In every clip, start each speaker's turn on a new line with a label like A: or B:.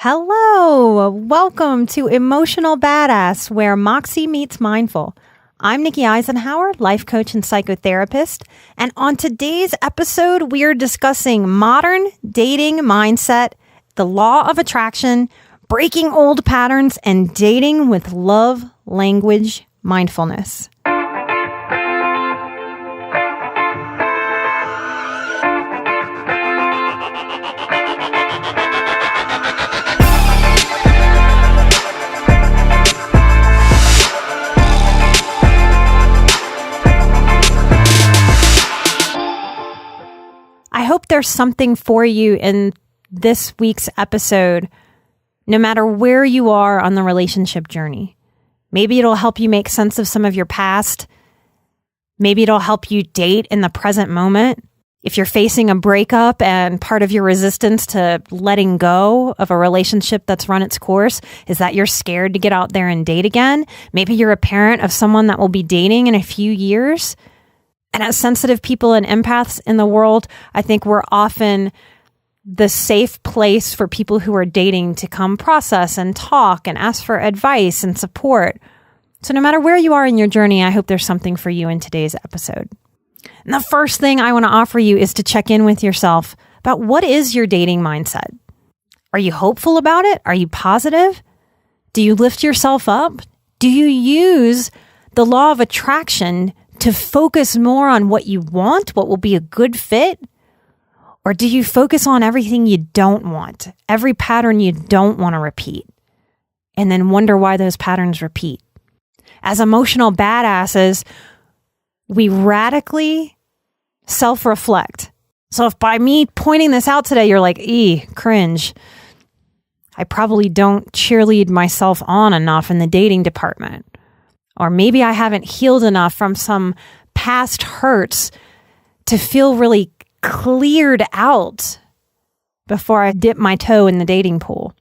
A: Hello, welcome to Emotional Badass, where Moxie meets Mindful. I'm Nikki Eisenhower, life coach and psychotherapist, and on today's episode, we are discussing modern dating mindset, the law of attraction, breaking old patterns, and dating with love, language, mindfulness. I hope there's something for you in this week's episode, no matter where you are on the relationship journey. Maybe it'll help you make sense of some of your past. Maybe it'll help you date in the present moment. If you're facing a breakup and part of your resistance to letting go of a relationship that's run its course is that you're scared to get out there and date again. Maybe you're a parent of someone that will be dating in a few years. And as sensitive people and empaths in the world, I think we're often the safe place for people who are dating to come process and talk and ask for advice and support. So no matter where you are in your journey, I hope there's something for you in today's episode. And the first thing I want to offer you is to check in with yourself about what is your dating mindset. Are you hopeful about it? Are you positive? Do you lift yourself up? Do you use the law of attraction to focus more on what you want, what will be a good fit? Or do you focus on everything you don't want, every pattern you don't want to repeat, and then wonder why those patterns repeat? As emotional badasses, we radically self-reflect. So if by me pointing this out today, you're like, cringe, I probably don't cheerlead myself on enough in the dating department. Or maybe I haven't healed enough from some past hurts to feel really cleared out before I dip my toe in the dating pool.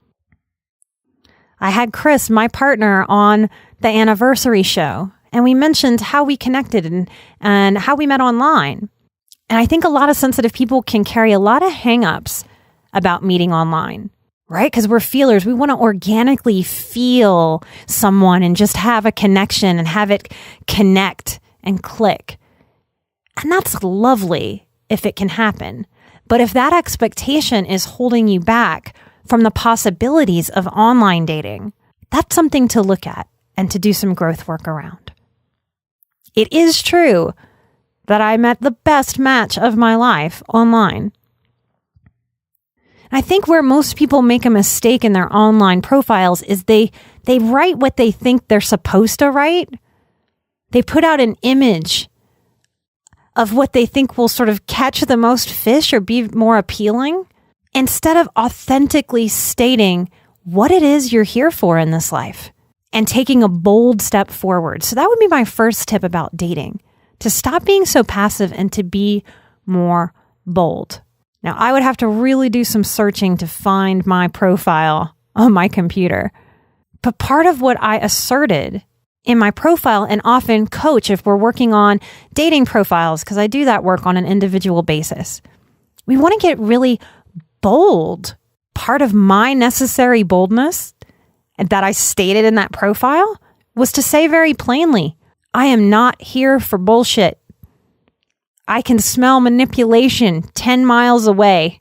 A: I had Chris, my partner, on the anniversary show, and we mentioned how we connected and how we met online. And I think a lot of sensitive people can carry a lot of hangups about meeting online. Right? Because we're feelers. We want to organically feel someone and just have a connection and have it connect and click. And that's lovely if it can happen. But if that expectation is holding you back from the possibilities of online dating, that's something to look at and to do some growth work around. It is true that I met the best match of my life online. I think where most people make a mistake in their online profiles is they write what they think they're supposed to write. They put out an image of what they think will sort of catch the most fish or be more appealing, instead of authentically stating what it is you're here for in this life and taking a bold step forward. So that would be my first tip about dating, to stop being so passive and to be more bold. Now, I would have to really do some searching to find my profile on my computer. But part of what I asserted in my profile, and often coach if we're working on dating profiles, because I do that work on an individual basis, we want to get really bold. Part of my necessary boldness that I stated in that profile was to say very plainly, I am not here for bullshit. I can smell manipulation 10 miles away.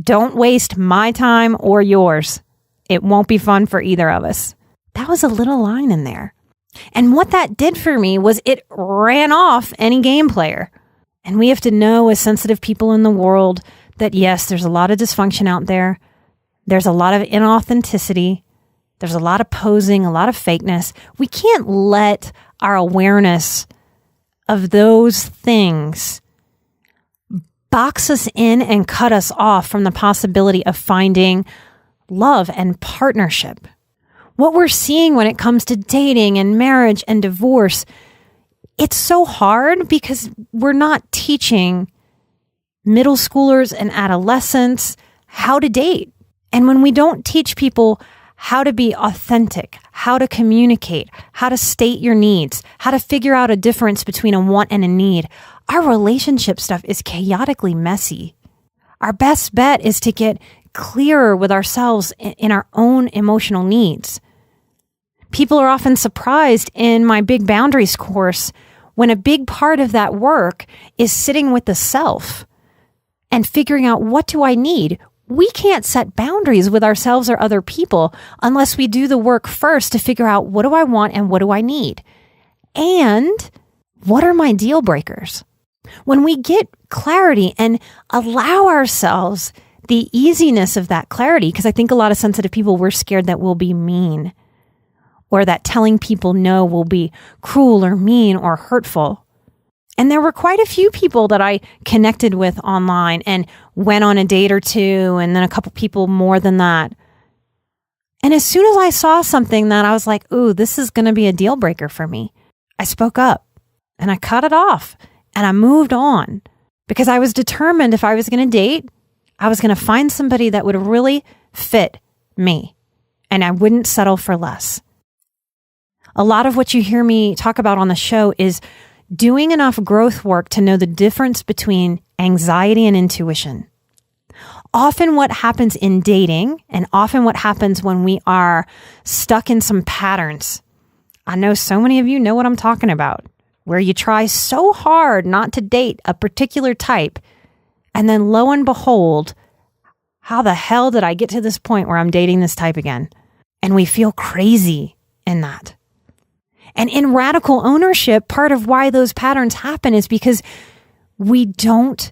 A: Don't waste my time or yours. It won't be fun for either of us. That was a little line in there. And what that did for me was it ran off any game player. And we have to know, as sensitive people in the world, that yes, there's a lot of dysfunction out there. There's a lot of inauthenticity. There's a lot of posing, a lot of fakeness. We can't let our awareness of those things box us in and cut us off from the possibility of finding love and partnership. What we're seeing when it comes to dating and marriage and divorce, it's so hard because we're not teaching middle schoolers and adolescents how to date. And when we don't teach people how to be authentic, how to communicate, how to state your needs, how to figure out a difference between a want and a need, our relationship stuff is chaotically messy. Our best bet is to get clearer with ourselves in our own emotional needs. People are often surprised in my Big Boundaries course when a big part of that work is sitting with the self and figuring out, what do I need? We can't set boundaries with ourselves or other people unless we do the work first to figure out, what do I want and what do I need? And what are my deal breakers? When we get clarity and allow ourselves the easiness of that clarity, because I think a lot of sensitive people, we're scared that we'll be mean, or that telling people no will be cruel or mean or hurtful. And there were quite a few people that I connected with online and went on a date or two, and then a couple people more than that. And as soon as I saw something that I was like, ooh, this is going to be a deal breaker for me, I spoke up and I cut it off and I moved on, because I was determined if I was going to date, I was going to find somebody that would really fit me and I wouldn't settle for less. A lot of what you hear me talk about on the show is doing enough growth work to know the difference between anxiety and intuition. Often what happens in dating, and often what happens when we are stuck in some patterns, I know so many of you know what I'm talking about, where you try so hard not to date a particular type, and then lo and behold, how the hell did I get to this point where I'm dating this type again? And we feel crazy in that. And in radical ownership, part of why those patterns happen is because we don't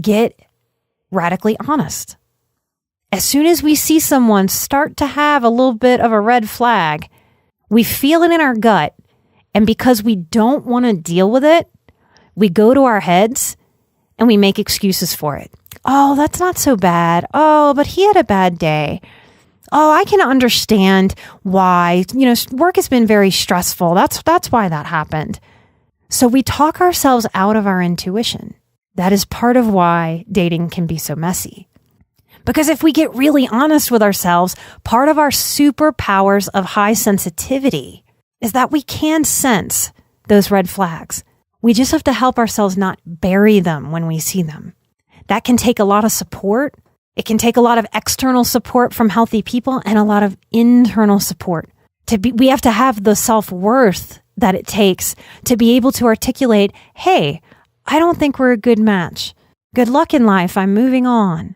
A: get radically honest. As soon as we see someone start to have a little bit of a red flag, we feel it in our gut. And because we don't want to deal with it, we go to our heads and we make excuses for it. Oh, that's not so bad. Oh, but he had a bad day. Oh, I can understand why, work has been very stressful. That's why that happened. So we talk ourselves out of our intuition. That is part of why dating can be so messy. Because if we get really honest with ourselves, part of our superpowers of high sensitivity is that we can sense those red flags. We just have to help ourselves not bury them when we see them. That can take a lot of support. It can take a lot of external support from healthy people and a lot of internal support. We have to have the self-worth that it takes to be able to articulate, hey, I don't think we're a good match. Good luck in life. I'm moving on.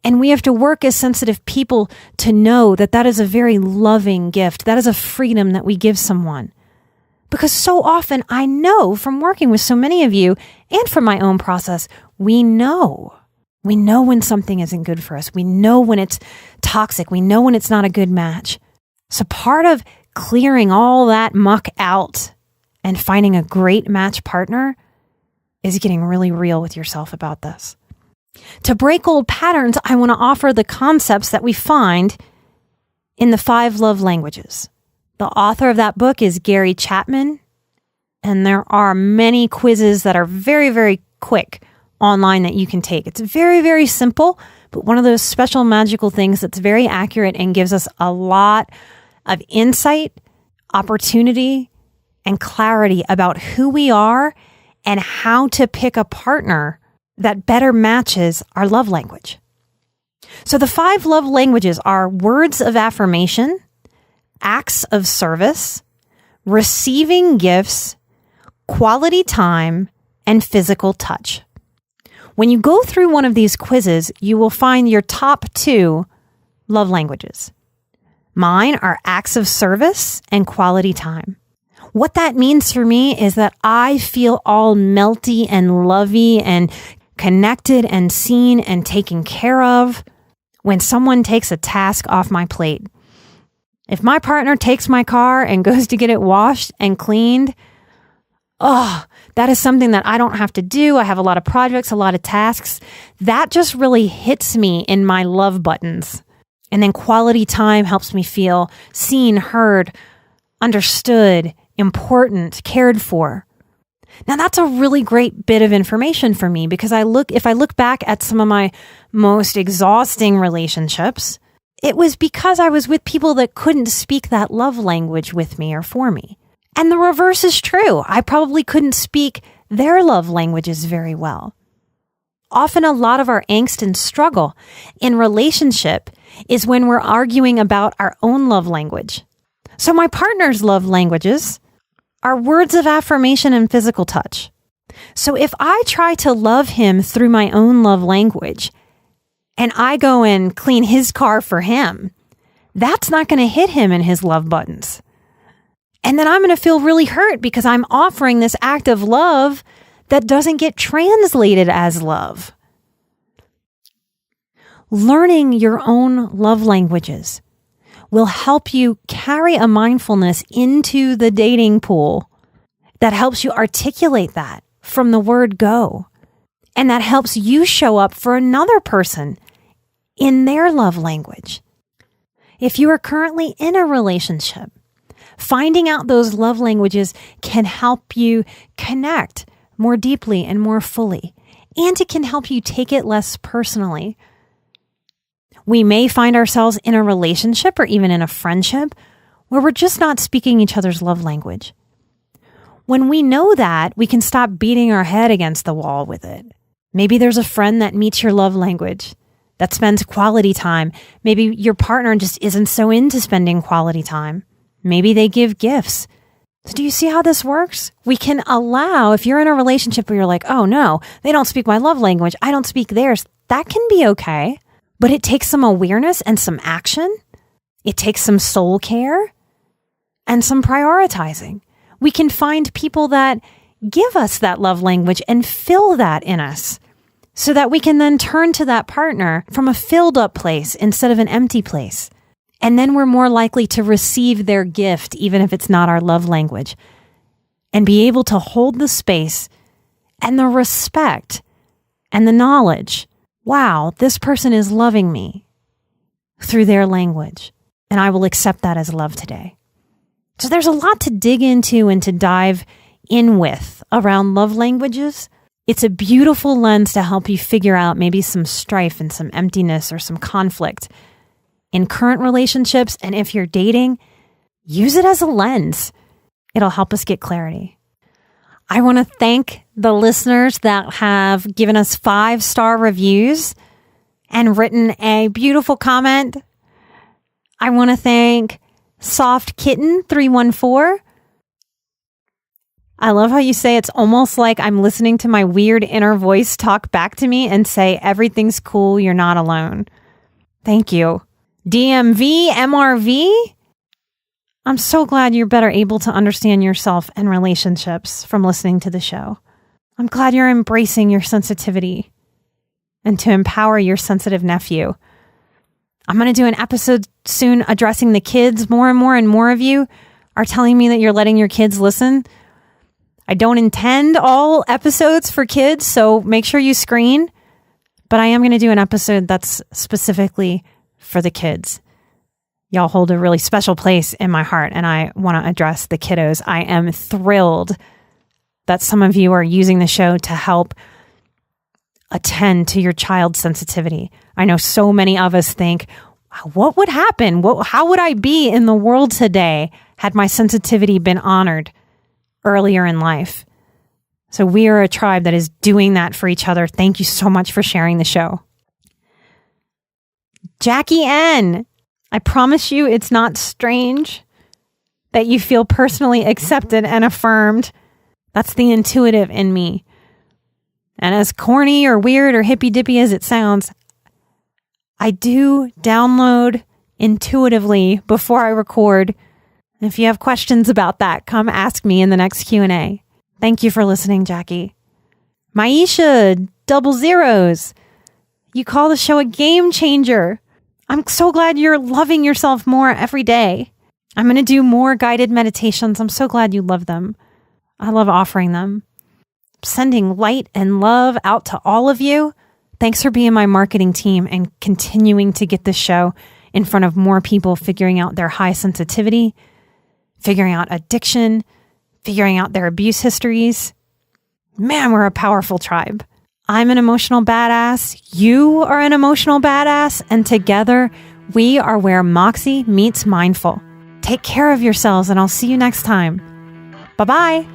A: And we have to work as sensitive people to know that that is a very loving gift. That is a freedom that we give someone. Because so often I know from working with so many of you and from my own process, we know when something isn't good for us. We know when it's toxic. We know when it's not a good match. So part of clearing all that muck out and finding a great match partner is getting really real with yourself about this. To break old patterns, I want to offer the concepts that we find in the 5 love languages. The author of that book is Gary Chapman, and there are many quizzes that are very, very quick online that you can take. It's very, very simple, but one of those special magical things that's very accurate and gives us a lot of insight, opportunity, and clarity about who we are and how to pick a partner that better matches our love language. So the 5 love languages are words of affirmation, acts of service, receiving gifts, quality time, and physical touch. When you go through one of these quizzes, you will find your top 2 love languages. Mine are acts of service and quality time. What that means for me is that I feel all melty and lovey and connected and seen and taken care of when someone takes a task off my plate. If my partner takes my car and goes to get it washed and cleaned, that is something that I don't have to do. I have a lot of projects, a lot of tasks. That just really hits me in my love buttons. And then quality time helps me feel seen, heard, understood, important, cared for. Now that's a really great bit of information for me because if I look back at some of my most exhausting relationships, it was because I was with people that couldn't speak that love language with me or for me. And the reverse is true. I probably couldn't speak their love languages very well. often a lot of our angst and struggle in relationship is when we're arguing about our own love language. So my partner's love languages are words of affirmation and physical touch. So if I try to love him through my own love language and I go and clean his car for him, that's not going to hit him in his love buttons. And then I'm going to feel really hurt because I'm offering this act of love that doesn't get translated as love. Learning your own love languages will help you carry a mindfulness into the dating pool that helps you articulate that from the word go. And that helps you show up for another person in their love language. If you are currently in a relationship, finding out those love languages can help you connect more deeply and more fully, and it can help you take it less personally. We may find ourselves in a relationship or even in a friendship where we're just not speaking each other's love language. When we know that, we can stop beating our head against the wall with it. Maybe there's a friend that meets your love language, that spends quality time. Maybe your partner just isn't so into spending quality time. Maybe they give gifts. So do you see how this works? We can allow, if you're in a relationship where you're like, oh no, they don't speak my love language, I don't speak theirs, that can be okay. But it takes some awareness and some action. It takes some soul care and some prioritizing. We can find people that give us that love language and fill that in us so that we can then turn to that partner from a filled up place instead of an empty place. And then we're more likely to receive their gift, even if it's not our love language, and be able to hold the space and the respect and the knowledge. Wow, this person is loving me through their language, and I will accept that as love today. So there's a lot to dig into and to dive in with around love languages. It's a beautiful lens to help you figure out maybe some strife and some emptiness or some conflict in current relationships. And if you're dating, use it as a lens. It'll help us get clarity. I want to thank the listeners that have given us 5-star reviews and written a beautiful comment. I want to thank Soft Kitten 314. I love how you say it's almost like I'm listening to my weird inner voice talk back to me and say, everything's cool, you're not alone. Thank you. DMV, MRV. I'm so glad you're better able to understand yourself and relationships from listening to the show. I'm glad you're embracing your sensitivity and to empower your sensitive nephew. I'm going to do an episode soon addressing the kids. More and more of you are telling me that you're letting your kids listen. I don't intend all episodes for kids, so make sure you screen. But I am going to do an episode that's specifically for the kids. Y'all hold a really special place in my heart, and I want to address the kiddos. I am thrilled that some of you are using the show to help attend to your child's sensitivity. I know so many of us think, what would happen? How would I be in the world today had my sensitivity been honored earlier in life? So we are a tribe that is doing that for each other. Thank you so much for sharing the show. Jackie N., I promise you it's not strange that you feel personally accepted and affirmed. That's the intuitive in me. And as corny or weird or hippy-dippy as it sounds, I do download intuitively before I record. And if you have questions about that, come ask me in the next Q&A. Thank you for listening, Jackie. Maisha, 00s. You call the show a game changer. I'm so glad you're loving yourself more every day. I'm going to do more guided meditations. I'm so glad you love them. I love offering them. Sending light and love out to all of you. Thanks for being my marketing team and continuing to get this show in front of more people figuring out their high sensitivity, figuring out addiction, figuring out their abuse histories. Man, we're a powerful tribe. I'm an emotional badass. You are an emotional badass. And together, we are where Moxie meets mindful. Take care of yourselves, and I'll see you next time. Bye-bye.